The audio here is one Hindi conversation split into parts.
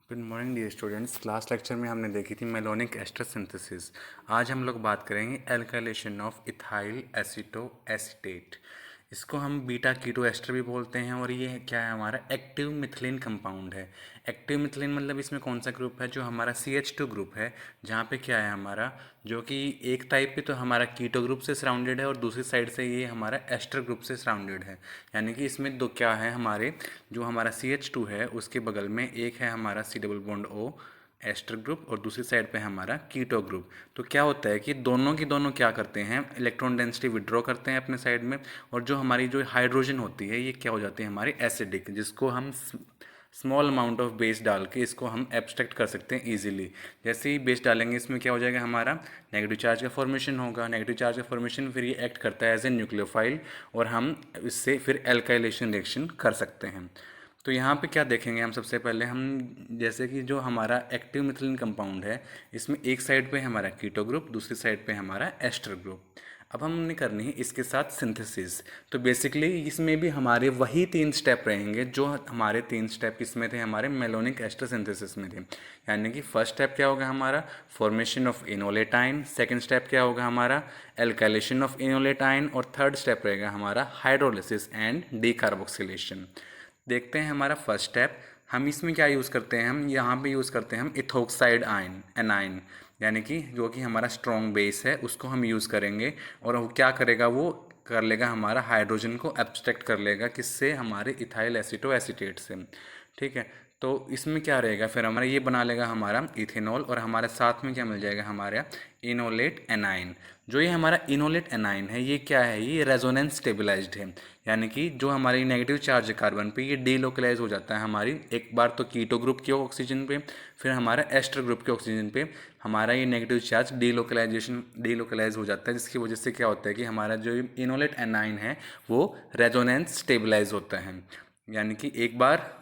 Good morning dear students. Class lecture में हमने देखी थी मेलोनिक एस्टर सिंथेसिस। आज हम लोग बात करेंगे alkylation of ethyl aceto acetate. इसको हम बीटा कीटो एस्टर भी बोलते हैं और ये क्या है, हमारा एक्टिव मिथिलीन कंपाउंड है। एक्टिव मिथिलीन मतलब इसमें कौन सा ग्रुप है, जो हमारा CH2 ग्रुप है, जहाँ पे क्या है हमारा, जो कि एक टाइप पे तो हमारा कीटो ग्रुप से सराउंडेड है और दूसरी साइड से ये हमारा एस्टर ग्रुप से सराउंडेड है। यानी कि इसमें दो क्या है हमारे, जो हमारा CH2 है उसके बगल में एक है हमारा C double bond O ester group और दूसरी साइड पे हमारा कीटो ग्रुप। तो क्या होता है कि दोनों की दोनों क्या करते हैं, इलेक्ट्रॉन डेंसिटी विड्रॉ करते हैं अपने साइड में, और जो हमारी जो हाइड्रोजन होती है ये क्या हो जाती है हमारी एसिडिक, जिसको हम स्मॉल अमाउंट ऑफ बेस डाल के इसको हम एब्स्ट्रैक्ट कर सकते हैं इजीली। जैसे ही बेस डालेंगे इसमें क्या हो जाएगा हमारा, नेगेटिव चार्ज का फॉर्मेशन होगा। नेगेटिव चार्ज का फॉर्मेशन फिर ये एक्ट करता है एज ए न्यूक्लियोफाइल और हम इससे फिर एल्काइलेशन रिएक्शन कर सकते हैं। तो यहाँ पे क्या देखेंगे हम, सबसे पहले हम जैसे कि जो हमारा एक्टिव मिथिलीन कंपाउंड है इसमें एक साइड पे हमारा कीटो ग्रुप, दूसरी साइड पे हमारा एस्टर ग्रुप। अब हमने करनी है इसके साथ सिंथेसिस। तो बेसिकली इसमें भी हमारे वही 3 स्टेप रहेंगे जो हमारे 3 स्टेप किसमें थे, हमारे मेलोनिक एस्टर सिंथेसिस में थे। यानी कि फर्स्ट स्टेप क्या होगा हमारा, फॉर्मेशन ऑफ इनोलेटाइन। सेकंड स्टेप क्या होगा हमारा, एल्काइलेशन ऑफ इनोलेटाइन। और थर्ड स्टेप रहेगा हमारा हाइड्रोलिसिस एंड डीकार्बोक्सिलेशन। देखते हैं हमारा फर्स्ट स्टेप। हम इसमें क्या यूज़ करते हैं, हम यहाँ पे यूज़ करते हैं हम इथोक्साइड आयन एनाइन, यानी कि जो कि हमारा स्ट्रॉन्ग बेस है उसको हम यूज़ करेंगे। और वो क्या करेगा, वो कर लेगा हमारा हाइड्रोजन को एब्स्ट्रैक्ट कर लेगा, किससे, हमारे इथाइल एसीटो एसीटेट से। ठीक है, तो इसमें क्या रहेगा फिर हमारा, ये बना लेगा हमारा इथेनॉल और हमारे साथ में क्या मिल जाएगा हमारा इनोलेट एनाइन। जो ये हमारा इनोलेट एनाइन है ये क्या है, ये रेजोनेंस स्टेबलाइज्ड है। यानी कि जो हमारी नेगेटिव चार्ज है कार्बन पे ये डीलोकलाइज हो जाता है हमारी एक बार तो कीटो ग्रुप के ऑक्सीजन पे, फिर हमारा एस्टर ग्रुप के ऑक्सीजन पे हमारा ये नेगेटिव चार्ज डीलोकलाइज हो जाता है, जिसकी वजह से क्या होता है कि हमारा जो इनोलेट एनाइन है वो रेजोनेंस स्टेबलाइज होता है। यानी कि एक बार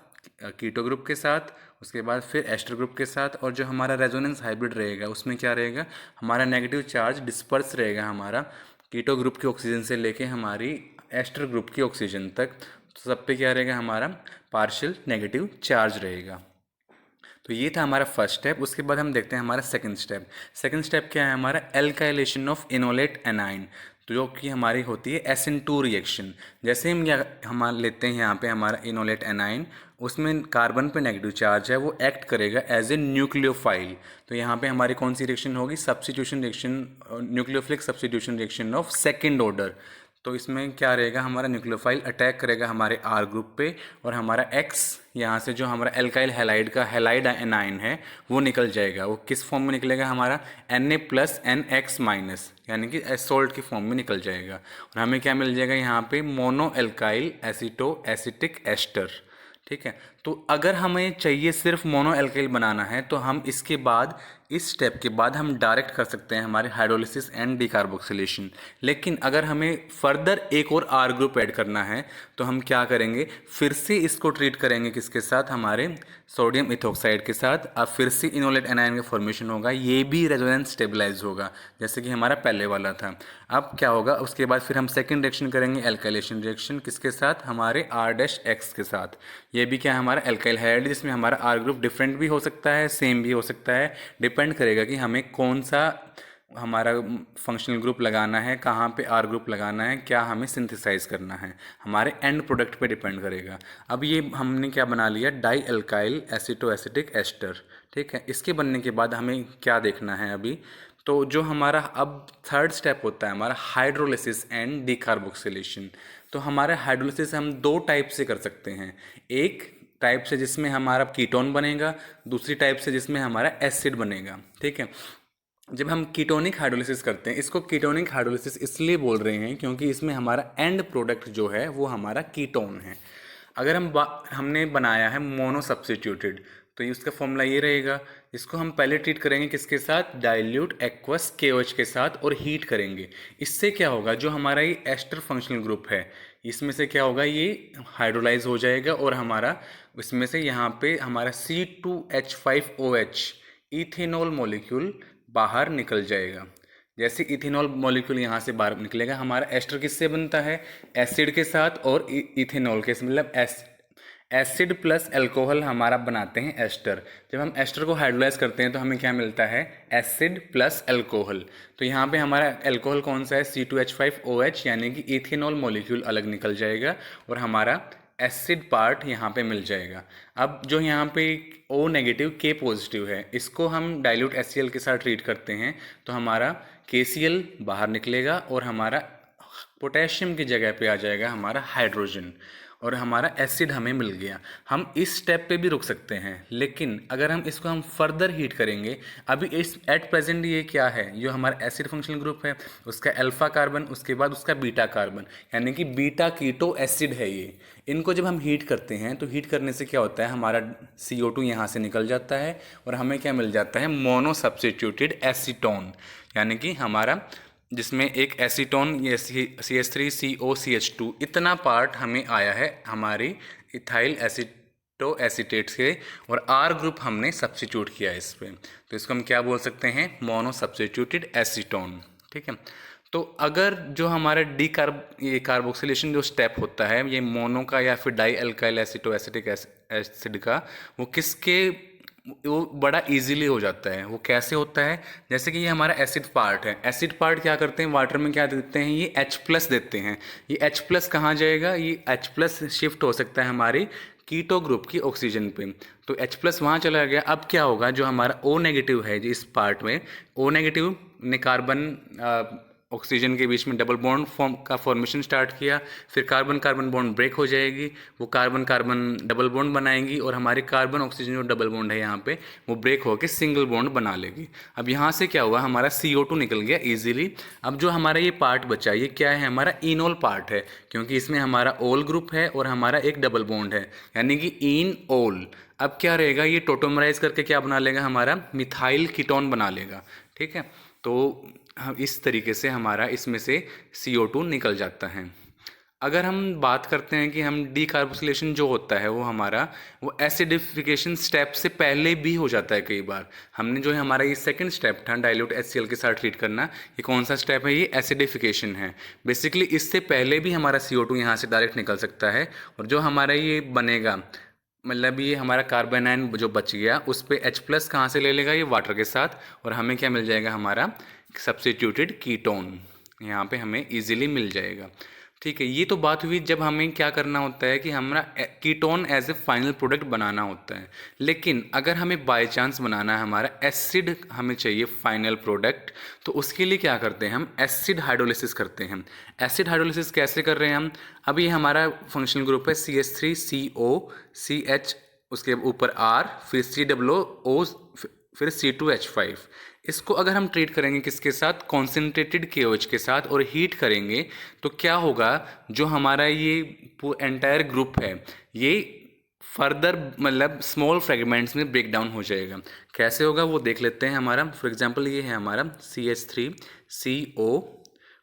कीटो ग्रुप के साथ, उसके बाद फिर एस्टर ग्रुप के साथ, और जो हमारा रेजोनेंस हाइब्रिड रहेगा उसमें क्या रहेगा, हमारा नेगेटिव चार्ज डिस्पर्स रहेगा हमारा कीटो ग्रुप के ऑक्सीजन से लेके हमारी एस्टर ग्रुप की ऑक्सीजन तक। तो सब पे क्या रहेगा हमारा पार्शियल नेगेटिव चार्ज रहेगा। तो ये था हमारा फर्स्ट स्टेप। उसके बाद हम देखते हैं हमारा सेकंड स्टेप। सेकंड स्टेप क्या है हमारा, एल्काइलेशन ऑफ इनोलेट एनाइन, तो जो कि हमारी होती है SN2 रिएक्शन। जैसे हम लेते हैं यहाँ पे हमारा इनोलेट एनाइन, उसमें कार्बन पे नेगेटिव चार्ज है, वो एक्ट करेगा एज ए न्यूक्लियोफाइल। तो यहाँ पे हमारी कौन सी रिएक्शन होगी, substitution reaction, nucleophilic substitution reaction of second order. तो इसमें क्या रहेगा, हमारा न्यूक्लियोफाइल अटैक करेगा हमारे R ग्रुप पे और हमारा X यहाँ से जो हमारा एल्काइल हैलाइड का हैलाइड एनाइन है वो निकल जाएगा। वो किस फॉर्म में निकलेगा हमारा, Na+NX-, यानी कि एसोल्ट की फॉर्म में निकल जाएगा। और हमें क्या मिल जाएगा यहाँ पे, mono alkyl aceto acetic ester. ठीक है, तो अगर हमें चाहिए सिर्फ मोनो एल्काइल बनाना है तो हम इसके बाद, इस स्टेप के बाद हम डायरेक्ट कर सकते हैं हमारे हाइड्रोलिसिस एंड डीकार्बोक्सिलेशन। लेकिन अगर हमें फर्दर एक और R ग्रुप ऐड करना है तो हम क्या करेंगे, फिर से इसको ट्रीट करेंगे किसके साथ, हमारे सोडियम इथोक्साइड के साथ। अब फिर से इनोलेट एनायन का फॉर्मेशन होगा, ये भी रेजोनेंस स्टेबलाइज होगा जैसे कि हमारा पहले वाला था। अब क्या होगा, उसके बाद फिर हम सेकेंड रिएक्शन करेंगे एल्काइलेशन रिएक्शन, किसके साथ, हमारे R-X के साथ। ये भी क्या है हमारा एल्काइल हैलाइड, जिसमें हमारा R ग्रुप डिफरेंट भी हो सकता है, सेम भी हो सकता है। डिपेंड करेगा कि हमें कौन सा हमारा फंक्शनल ग्रुप लगाना है, कहाँ पे R ग्रुप लगाना है, क्या हमें सिंथेसाइज करना है, हमारे एंड प्रोडक्ट पे डिपेंड करेगा। अब ये हमने क्या बना लिया, di alkyl aceto acetic ester. ठीक है, इसके बनने के बाद हमें क्या देखना है अभी, तो जो हमारा अब थर्ड स्टेप होता है हमारा हाइड्रोलिसिस एंड डीकार्बोक्सिलेशन। तो हमारे हाइड्रोलिसिस हम 2 टाइप से कर सकते हैं। एक टाइप से जिसमें हमारा कीटोन बनेगा, दूसरी टाइप से जिसमें हमारा एसिड बनेगा। ठीक है, जब हम कीटोनिक हाइड्रोलिसिस करते हैं, इसको कीटोनिक हाइड्रोलिसिस इसलिए बोल रहे हैं क्योंकि इसमें हमारा एंड प्रोडक्ट जो है वो हमारा कीटोन है। अगर हमने बनाया है मोनो सब्स्टिट्यूटेड, तो इसका फॉर्मूला ये रहेगा। इसको हम पहले ट्रीट करेंगे किसके साथ, डाइल्यूट एक्वस KOH के साथ, और हीट करेंगे। इससे क्या होगा, जो हमारा ये एस्टर फंक्शनल ग्रुप है इसमें से क्या होगा, ये हाइड्रोलाइज हो जाएगा और हमारा इसमें से यहाँ पे हमारा C2H5OH इथेनॉल मॉलिक्यूल बाहर निकल जाएगा। जैसे इथेनॉल मॉलिक्यूल यहाँ से बाहर निकलेगा, हमारा एस्टर किससे बनता है, एसिड के साथ और इथेनॉल के, मतलब एसिड प्लस अल्कोहल हमारा बनाते हैं एस्टर। जब हम एस्टर को हाइड्रोलाइज करते हैं तो हमें क्या मिलता है, एसिड प्लस अल्कोहल। तो यहाँ पे हमारा अल्कोहल कौन सा है, C2H5OH, यानी कि इथेनॉल मॉलिक्यूल अलग निकल जाएगा और हमारा एसिड पार्ट यहाँ पे मिल जाएगा। अब जो यहाँ पे O नेगेटिव K पॉजिटिव है, इसको हम डाइल्यूट HCl के साथ ट्रीट करते हैं तो हमारा KCl बाहर निकलेगा और हमारा पोटेशियम की जगह पे आ जाएगा हमारा हाइड्रोजन और हमारा एसिड हमें मिल गया। हम इस स्टेप पे भी रुक सकते हैं, लेकिन अगर हम फर्दर हीट करेंगे, अभी इस एट प्रेजेंट ये क्या है, जो हमारा एसिड फंक्शनल ग्रुप है उसका अल्फा कार्बन, उसके बाद उसका बीटा कार्बन, यानी कि बीटा कीटो एसिड है ये। इनको जब हम हीट करते हैं तो हीट करने से क्या होता है, हमारा CO2 यहाँ से निकल जाता है और हमें क्या मिल जाता है, मोनो सब्स्टिट्यूटेड एसीटोन, यानी कि हमारा जिसमें एक एसीटोन ये CH3COCH2 इतना पार्ट हमें आया है हमारी इथाइल एसीटो एसीटेट से, और R ग्रुप हमने सब्स्टिट्यूट किया है इस पे, तो इसको हम क्या बोल सकते हैं, मोनो सब्स्टिट्यूटेड एसीटोन। ठीक है, तो अगर जो हमारा ये कार्बोक्सिलेशन जो स्टेप होता है ये मोनो का या फिर die alkyl aceto acetic acid का, वो बड़ा इजीली हो जाता है। वो कैसे होता है, जैसे कि ये हमारा एसिड पार्ट है, एसिड पार्ट क्या करते हैं, वाटर में क्या देते हैं, ये H+ देते हैं। ये H+ कहाँ जाएगा, ये H+ शिफ्ट हो सकता है हमारी कीटो ग्रुप की ऑक्सीजन पे, तो H+ वहाँ चला गया। अब क्या होगा, जो हमारा O नेगेटिव है इस पार्ट में, O नेगेटिव ने कार्बन ऑक्सीजन के बीच में डबल बॉन्ड फॉर्मेशन स्टार्ट किया, फिर कार्बन कार्बन बॉन्ड ब्रेक हो जाएगी, वो कार्बन कार्बन डबल बॉन्ड बनाएंगी और हमारी कार्बन ऑक्सीजन जो डबल बॉन्ड है यहाँ पे वो ब्रेक होकर सिंगल बॉन्ड बना लेगी। अब यहाँ से क्या हुआ, हमारा CO2 निकल गया इजीली। अब जो हमारा ये पार्ट बचा, ये क्या है, हमारा इनोल पार्ट है, क्योंकि इसमें हमारा ओल ग्रुप है और हमारा एक डबल बॉन्ड है, यानी कि इन ओल। अब क्या रहेगा, ये टोटोमराइज करके क्या बना लेगा, हमारा मिथाइल कीटोन बना लेगा। ठीक है, तो हम इस तरीके से हमारा इसमें से CO2 निकल जाता है। अगर हम बात करते हैं कि हम डीकार्बोक्सिलेशन जो होता है वो एसिडिफिकेशन स्टेप से पहले भी हो जाता है कई बार। हमने जो है हमारा ये सेकंड स्टेप था डाइल्यूट HCl के साथ ट्रीट करना, ये कौन सा स्टेप है, ये एसिडिफिकेशन है। बेसिकली इससे पहले भी हमारा CO2 यहाँ से डायरेक्ट निकल सकता है, और जो हमारा ये बनेगा, मतलब ये हमारा कार्बन आयन जो बच गया उस पर H+ कहाँ से ले लेगा, ये वाटर के साथ, और हमें क्या मिल जाएगा, हमारा सब्स्टिट्यूटेड कीटोन यहाँ पे हमें इजीली मिल जाएगा। ठीक है, ये तो बात हुई जब हमें क्या करना होता है कि हमारा ketone as a final product बनाना होता है। लेकिन अगर हमें बाय चांस बनाना है, हमारा एसिड हमें चाहिए फाइनल प्रोडक्ट, तो उसके लिए क्या करते हैं, हम एसिड हाइड्रोलिसिस करते हैं। एसिड हाइड्रोलिसिस कैसे कर रहे हैं हम, अब ये हमारा फंक्शनल ग्रुप है CH3COCH, उसके ऊपर R, फिर COO, फिर C2H5। इसको अगर हम ट्रीट करेंगे किसके साथ, कॉन्सेंट्रेटेड KOH के साथ, और हीट करेंगे तो क्या होगा, जो हमारा ये एंटायर ग्रुप है ये फर्दर मतलब स्मॉल फ्रेगमेंट्स में ब्रेक डाउन हो जाएगा। कैसे होगा वो देख लेते हैं। हमारा फॉर एग्जांपल ये है हमारा CH3CO,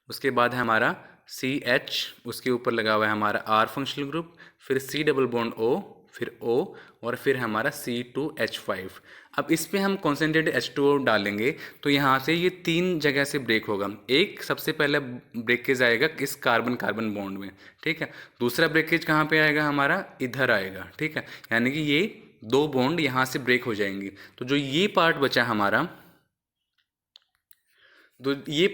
उसके बाद है हमारा CH, उसके ऊपर लगा हुआ है हमारा R फंक्शनल ग्रुप, फिर C डबल बॉन्ड O, फिर O, और फिर हमारा C2H5। अब इस पे हम कॉन्सेंट्रेटेड H2O डालेंगे तो यहाँ से ये 3 जगह से ब्रेक होगा। एक सबसे पहले ब्रेकेज आएगा इस कार्बन कार्बन बॉन्ड में, ठीक है। दूसरा ब्रेकेज कहाँ पे आएगा, हमारा इधर आएगा, ठीक है। यानी कि ये 2 बॉन्ड यहाँ से ब्रेक हो जाएंगी। तो जो ये पार्ट बचा हमारा, तो ये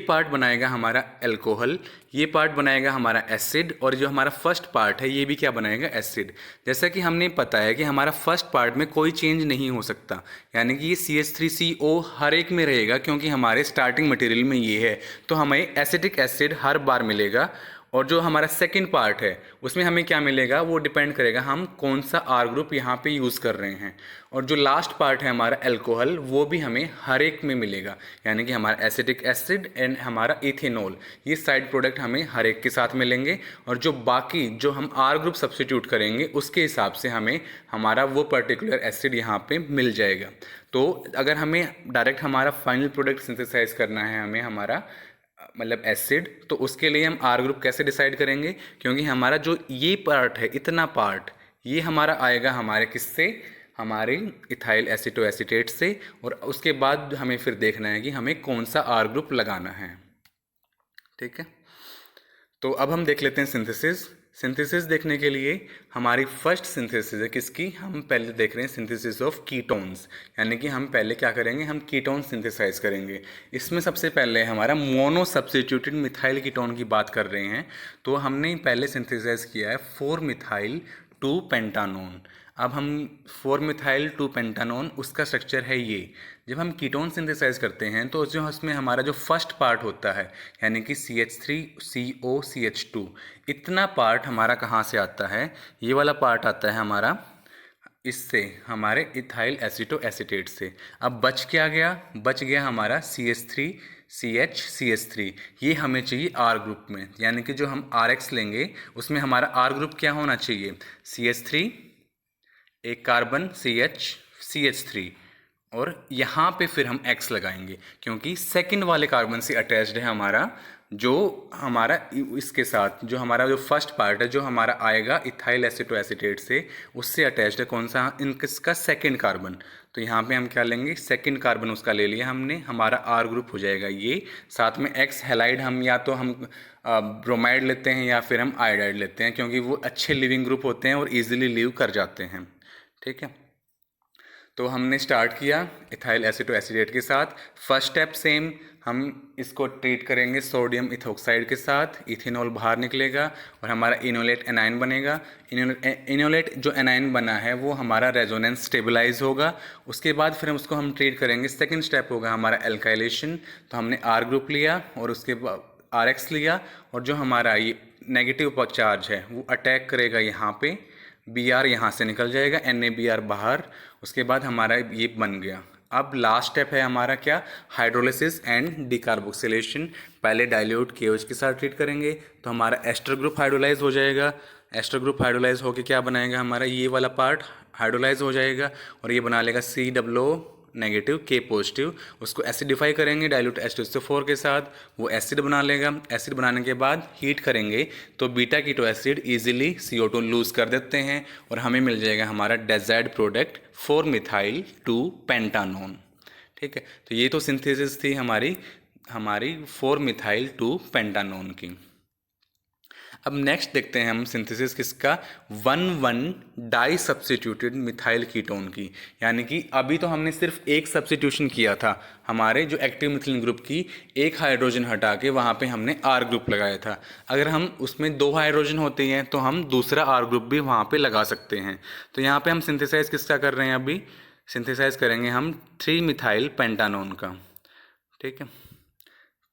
पार्ट बनाएगा हमारा अल्कोहल, ये पार्ट बनाएगा हमारा एसिड, और जो हमारा फर्स्ट पार्ट है ये भी क्या बनाएगा, एसिड। जैसा कि हमने पता है कि हमारा फर्स्ट पार्ट में कोई चेंज नहीं हो सकता, यानी कि ये CH3CO हर एक में रहेगा, क्योंकि हमारे स्टार्टिंग मटेरियल में ये है, तो हमें एसिटिक एसिड हर बार मिलेगा। और जो हमारा सेकंड पार्ट है उसमें हमें क्या मिलेगा, वो डिपेंड करेगा हम कौन सा R ग्रुप यहाँ पे यूज़ कर रहे हैं। और जो लास्ट पार्ट है हमारा अल्कोहल, वो भी हमें हर एक में मिलेगा, यानी कि हमारा एसिटिक एसिड एंड हमारा इथेनॉल, ये साइड प्रोडक्ट हमें हर एक के साथ मिलेंगे। और जो बाकी जो हम R ग्रुप सब्स्टिट्यूट करेंगे उसके हिसाब से हमें हमारा वो पर्टिकुलर एसिड यहाँ पे मिल जाएगा। तो अगर हमें डायरेक्ट हमारा फाइनल प्रोडक्ट सिंथेसाइज करना है, हमें हमारा मतलब एसिड, तो उसके लिए हम R ग्रुप कैसे डिसाइड करेंगे, क्योंकि हमारा जो ये पार्ट है, इतना पार्ट, ये हमारा आएगा हमारे किससे, हमारे इथाइल एसीटो एसीटेट से। और उसके बाद हमें फिर देखना है कि हमें कौन सा R ग्रुप लगाना है, ठीक है। तो अब हम देख लेते हैं सिंथेसिस। सिंथेसिस देखने के लिए हमारी फर्स्ट सिंथेसिस है किसकी, हम पहले देख रहे हैं सिंथेसिस ऑफ कीटोन्स, यानी कि हम पहले क्या करेंगे, हम कीटोन सिंथेसाइज करेंगे। इसमें सबसे पहले हमारा मोनो सब्स्टिट्यूटेड मिथाइल कीटोन की बात कर रहे हैं। तो हमने पहले सिंथेसाइज किया है 4 मिथाइल 2 पेंटानोन। अब हम 4 मिथाइल 2 पेंटानोन, उसका स्ट्रक्चर है ये। जब हम कीटोन सिंथेसाइज करते हैं तो जो उसमें हमारा जो फर्स्ट पार्ट होता है, यानी कि CH3COCH2, इतना पार्ट हमारा कहाँ से आता है, ये वाला पार्ट आता है हमारा इससे, हमारे इथाइल एसीटो एसीटेट से। अब बच क्या गया, बच गया हमारा CH3CH CH3। ये हमें चाहिए R ग्रुप में, यानी कि जो हम RX लेंगे उसमें हमारा R ग्रुप क्या होना चाहिए, CH3, एक कार्बन CH3, और यहाँ पे फिर हम X लगाएंगे क्योंकि सेकंड वाले कार्बन से अटैच्ड है हमारा, जो हमारा इसके साथ जो हमारा जो फर्स्ट पार्ट है जो हमारा आएगा इथाइल एसीटो एसीटेट से, उससे अटैच्ड है कौन सा, इनका सेकंड कार्बन। तो यहाँ पे हम क्या लेंगे, सेकंड कार्बन उसका ले लिया हमने, हमारा R ग्रुप हो जाएगा ये। साथ में X हैलाइड हम या तो हम ब्रोमाइड लेते हैं या फिर हम आयोडाइड लेते हैं, क्योंकि वो अच्छे लिविंग ग्रुप होते हैं और ईजिली लीव कर जाते हैं। ठीक है, तो हमने स्टार्ट किया इथाइल एसीटो एसीटेट के साथ। फर्स्ट स्टेप सेम, हम इसको ट्रीट करेंगे सोडियम इथोक्साइड के साथ, इथेनॉल बाहर निकलेगा और हमारा इनोलेट एनाइन बनेगा। इनोलेट जो एनाइन बना है वो हमारा रेजोनेंस स्टेबलाइज होगा। उसके बाद फिर उसको हम ट्रीट करेंगे, सेकंड स्टेप होगा हमारा एल्काइलेशन। तो हमने R ग्रुप लिया और उसके बाद RX लिया, और जो हमारा ये नेगेटिव चार्ज है वो अटैक करेगा यहाँ पे, Br यहाँ से निकल जाएगा, NaBr बाहर। उसके बाद हमारा ये बन गया। अब लास्ट स्टेप है हमारा क्या, हाइड्रोलिसिस एंड डिकार्बोक्सिलेशन। पहले डाइल्यूट KOH के साथ ट्रीट करेंगे तो हमारा एस्टर ग्रुप हाइड्रोलाइज हो जाएगा। एस्टर ग्रुप हाइड्रोलाइज होकर क्या बनाएगा, हमारा ये वाला पार्ट हाइड्रोलाइज हो जाएगा और ये बना लेगा COO नेगेटिव K पॉजिटिव। उसको एसिडिफाई करेंगे डाइल्यूट H2SO4 के साथ, वो एसिड बना लेगा। एसिड बनाने के बाद हीट करेंगे तो beta keto acid easily CO2 lose कर देते हैं और हमें मिल जाएगा हमारा डेजायर्ड प्रोडक्ट 4 मिथाइल 2 पेंटानोन। ठीक है, तो ये तो सिंथेसिस थी हमारी 4 मिथाइल 2 पेंटानोन की। अब नेक्स्ट देखते हैं हम सिंथेसिस किसका, 1,1 डाई सब्स्टिट्यूटेड मिथाइल कीटोन की। यानी कि अभी तो हमने सिर्फ एक सब्स्टिट्यूशन किया था, हमारे जो एक्टिव मिथिलीन ग्रुप की एक हाइड्रोजन हटा के वहाँ पे हमने R ग्रुप लगाया था। अगर हम उसमें 2 हाइड्रोजन होते हैं तो हम दूसरा R ग्रुप भी वहाँ पे लगा सकते हैं। तो यहाँ पे हम सिंथेसाइज किसका कर रहे हैं, अभी सिंथेसाइज करेंगे हम 3 मिथाइल पेंटानोन का। ठीक है,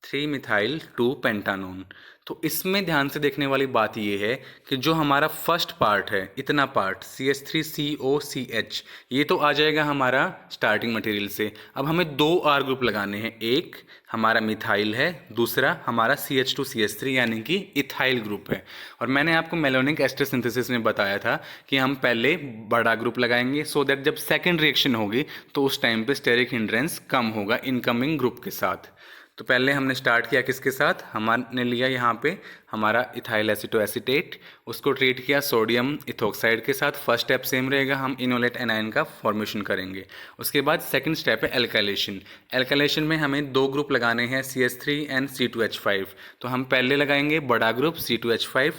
3 मिथाइल 2 पेंटानोन। तो इसमें ध्यान से देखने वाली बात ये है कि जो हमारा फर्स्ट पार्ट है, इतना पार्ट CH3COCH, ये तो आ जाएगा हमारा स्टार्टिंग मटेरियल से। अब हमें 2 R ग्रुप लगाने हैं, एक हमारा मिथाइल है, दूसरा हमारा CH2CH3 यानी कि इथाइल ग्रुप है। और मैंने आपको मेलोनिक एस्टर सिंथेसिस में बताया था कि हम पहले बड़ा ग्रुप लगाएंगे सो दैट जब सेकेंड रिएक्शन होगी तो उस टाइम पे स्टेरिक हिंड्रेंस कम होगा इनकमिंग ग्रुप के साथ। तो पहले हमने स्टार्ट किया किसके साथ, हमने लिया यहाँ पे हमारा इथाइल एसीटो एसीटेट, उसको ट्रीट किया सोडियम इथोक्साइड के साथ। फर्स्ट स्टेप सेम रहेगा, हम इनोलेट एनाइन का फॉर्मेशन करेंगे। उसके बाद सेकंड स्टेप है एल्काइलेशन। एल्काइलेशन में हमें 2 ग्रुप लगाने हैं, CH3 एंड C2H5। तो हम पहले लगाएंगे बड़ा ग्रुप C2H5,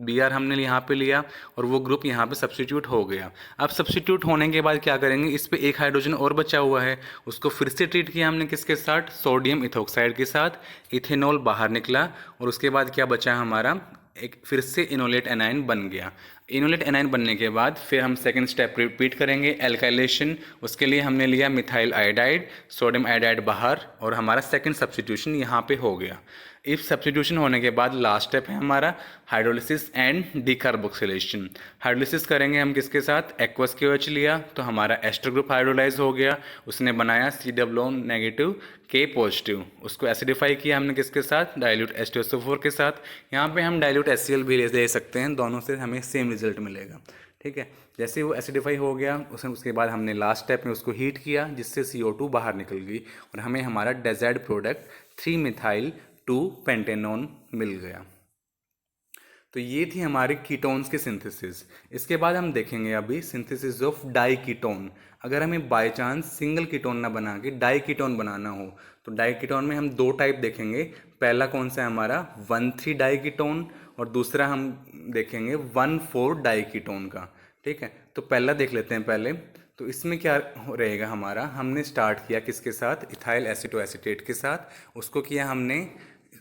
Br हमने यहाँ पे लिया और वो ग्रुप यहाँ पे सब्स्टिट्यूट हो गया। अब सब्स्टिट्यूट होने के बाद क्या करेंगे, इस पे एक हाइड्रोजन और बचा हुआ है, उसको फिर से ट्रीट किया हमने किसके साथ, सोडियम इथोक्साइड के साथ। इथेनॉल बाहर निकला और उसके बाद क्या बचा हमारा, एक फिर से इनोलेट एनाइन बन गया। इनोलेट एनाइन बनने के बाद फिर हम सेकंड स्टेप रिपीट करेंगे, एल्काइलेशन। उसके लिए हमने लिया मिथाइल आयोडाइड, सोडियम आयोडाइड बाहर, और हमारा सेकंड सब्स्टिट्यूशन यहाँ पे हो गया। इफ सब्स्टिट्यूशन होने के बाद लास्ट स्टेप है हमारा हाइड्रोलिसिस एंड डिकार्बोक्सिलेशन। हाइड्रोलिसिस करेंगे हम किसके साथ, एक्वस KOH लिया तो हमारा एस्टर ग्रुप हाइड्रोलाइज हो गया, उसने बनाया COO नेगेटिव K पॉजिटिव। उसको एसिडिफाई किया हमने किसके साथ, डाइल्यूट H2SO4 के साथ। यहाँ पे हम डाइल्यूट HCl भी ले सकते हैं, दोनों से हमें सेम रिजल्ट मिलेगा। ठीक है, जैसे वो एसिडिफाई हो गया उसके बाद हमने लास्ट स्टेप में उसको हीट किया जिससे CO2 बाहर निकल गई और हमें हमारा डेजायर्ड प्रोडक्ट 3 मिथाइल 2 पेंटेनोन मिल गया। तो ये थी हमारे कीटोन्स के सिंथेसिस। इसके बाद हम देखेंगे अभी सिंथेसिस ऑफ डाई कीटोन। अगर हमें बाय चांस सिंगल कीटोन ना बना के डाई कीटोन बनाना हो तो डाई कीटोन में हम दो टाइप देखेंगे। पहला कौन सा है हमारा 1,3 डाई कीटोन, और दूसरा हम देखेंगे 1,4 डाई कीटोन का। ठीक है, तो पहला देख लेते हैं पहले। तो इसमें क्या रहेगा हमारा, हमने स्टार्ट किया किसके साथ, इथाइल एसीटोएसीटेट के साथ। उसको किया हमने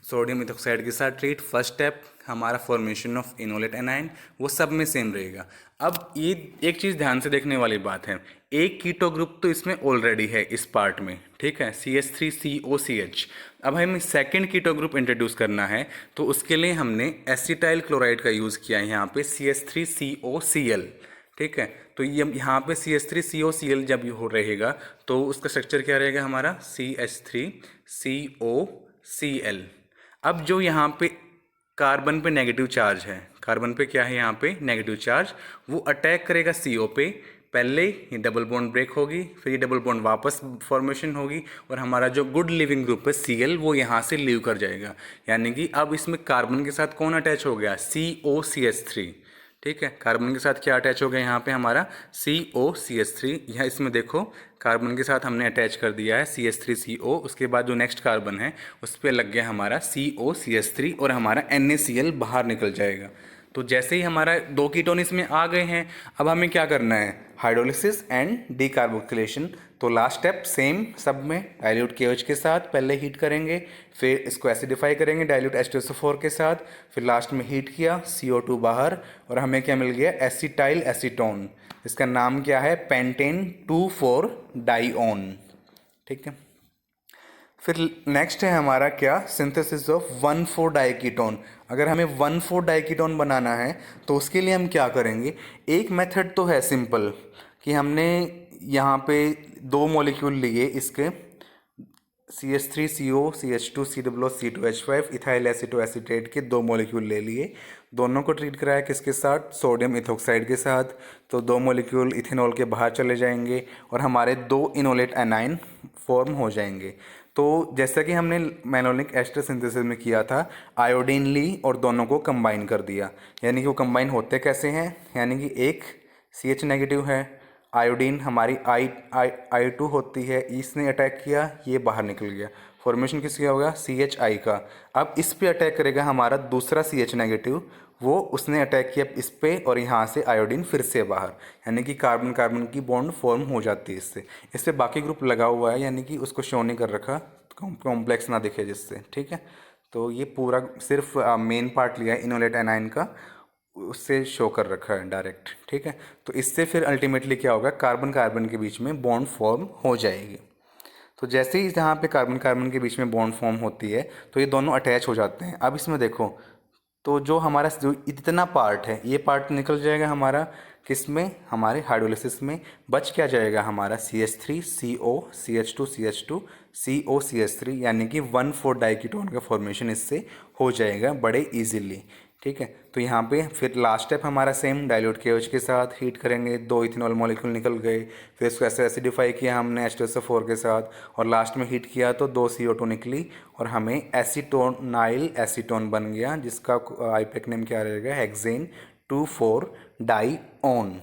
सोडियम इथोक्साइड के साथ ट्रीट। फर्स्ट स्टेप हमारा फॉर्मेशन ऑफ इनोलेट एनाइन, वो सब में सेम रहेगा। अब ये एक चीज़ ध्यान से देखने वाली बात है, एक कीटो ग्रुप तो इसमें ऑलरेडी है इस पार्ट में, ठीक है, CH3COCH। अब हमें सेकेंड कीटो ग्रुप इंट्रोड्यूस करना है, तो उसके लिए हमने एसिटाइल क्लोराइड का यूज़ किया है यहाँ पे CH3COCl। ठीक है, तो ये यहाँ पे CH3COCl जब हो रहेगा तो उसका स्ट्रक्चर क्या रहेगा हमारा CH3COCl। अब जो यहाँ पे कार्बन पे नेगेटिव चार्ज है, कार्बन पे क्या है यहाँ पे नेगेटिव चार्ज, वो अटैक करेगा CO पे। पहले ये डबल बॉन्ड ब्रेक होगी, फिर ये डबल बॉन्ड वापस फॉर्मेशन होगी, और हमारा जो गुड लिविंग ग्रुप है Cl वो यहाँ से लीव कर जाएगा। यानी कि अब इसमें कार्बन के साथ कौन अटैच हो गया, COCH3। ठीक है, कार्बन के साथ क्या अटैच हो गया यहाँ पे हमारा COCH3। यहाँ इसमें देखो कार्बन के साथ हमने अटैच कर दिया है CH3CO। उसके बाद जो नेक्स्ट कार्बन है उस पर लग गया हमारा COCH3 और हमारा NaCl बाहर निकल जाएगा। तो जैसे ही हमारा दो कीटोन इसमें आ गए हैं, अब हमें क्या करना है, हाइड्रोलिसिस एंड डीकार्बोक्सिलेशन। तो लास्ट स्टेप सेम सब में, डाइल्यूट KOH के साथ पहले हीट करेंगे, फिर इसको एसिडिफाई करेंगे डाइल्यूट H2SO4 के साथ, फिर लास्ट में हीट किया CO2 बाहर, और हमें क्या मिल गया, एसिटाइल एसीटोन। इसका नाम क्या है, पेंटेन 2,4 डाइओन। ठीक है, फिर नेक्स्ट है हमारा क्या, सिंथेसिस ऑफ 1,4 डाइकीटोन। अगर हमें 1,4 डाइकीटोन बनाना है तो उसके लिए हम क्या करेंगे, एक मेथड तो है सिंपल कि हमने यहाँ पे दो मॉलिक्यूल लिए इसके CH3CO CH2 COO C2H5 ethyl acetoacetate के दो मॉलिक्यूल ले लिए, दोनों को ट्रीट कराया किसके साथ, सोडियम इथोक्साइड के साथ। तो दो मॉलिक्यूल इथेनॉल के बाहर चले जाएंगे और हमारे दो इनोलेट एनाइन फॉर्म हो जाएंगे। तो जैसा कि हमने मैनोलिक एस्टर सिंथेसिस में किया था, आयोडीन ली और दोनों को कंबाइन कर दिया। यानी कि वो कंबाइन होते कैसे हैं, यानी कि एक CH नेगेटिव है, आयोडीन हमारी I2 होती है, इसने अटैक किया, ये बाहर निकल गया, फॉर्मेशन किसका होगा, CHI का। अब इस पे अटैक करेगा हमारा दूसरा CH नेगेटिव, वो उसने अटैक किया इस पे, और यहाँ से आयोडीन फिर से बाहर, यानी कि कार्बन कार्बन की बॉन्ड फॉर्म हो जाती है इससे। इस पर बाकी ग्रुप लगा हुआ है, यानी कि उसको शो नहीं कर रखा, कॉम्प्लेक्स ना दिखे जिससे। ठीक है, तो ये पूरा सिर्फ मेन पार्ट लिया है इनोलेट एनाइन का, उससे शो कर रखा है डायरेक्ट। ठीक है, तो इससे फिर अल्टीमेटली क्या होगा, कार्बन कार्बन के बीच में बॉन्ड फॉर्म हो जाएगी। तो जैसे ही यहाँ पे कार्बन कार्बन के बीच में बॉन्ड फॉर्म होती है तो ये दोनों अटैच हो जाते हैं। अब इसमें देखो, तो जो हमारा जो इतना पार्ट है, ये पार्ट निकल जाएगा हमारा किस में, हमारे हाइड्रोलिसिस में। बच क्या जाएगा हमारा CH3CO CH2 CH2 COCH3, यानी कि 1,4 डाइकीटोन का फॉर्मेशन इससे हो जाएगा बड़े इजीली। ठीक है, तो यहाँ पे फिर लास्ट स्टेप हमारा सेम, डाइल्यूट KOH के साथ हीट करेंगे, दो इथेनॉल मॉलिक्यूल निकल गए, फिर इसको ऐसे एसिडिफाई किया हमने H2SO4 के साथ, और लास्ट में हीट किया तो दो CO2 निकली, और हमें एसीटोनाइल एसीटोन बन गया, जिसका आईपैक नेम क्या रहेगा, हेक्सेन 2,4 डाइओन।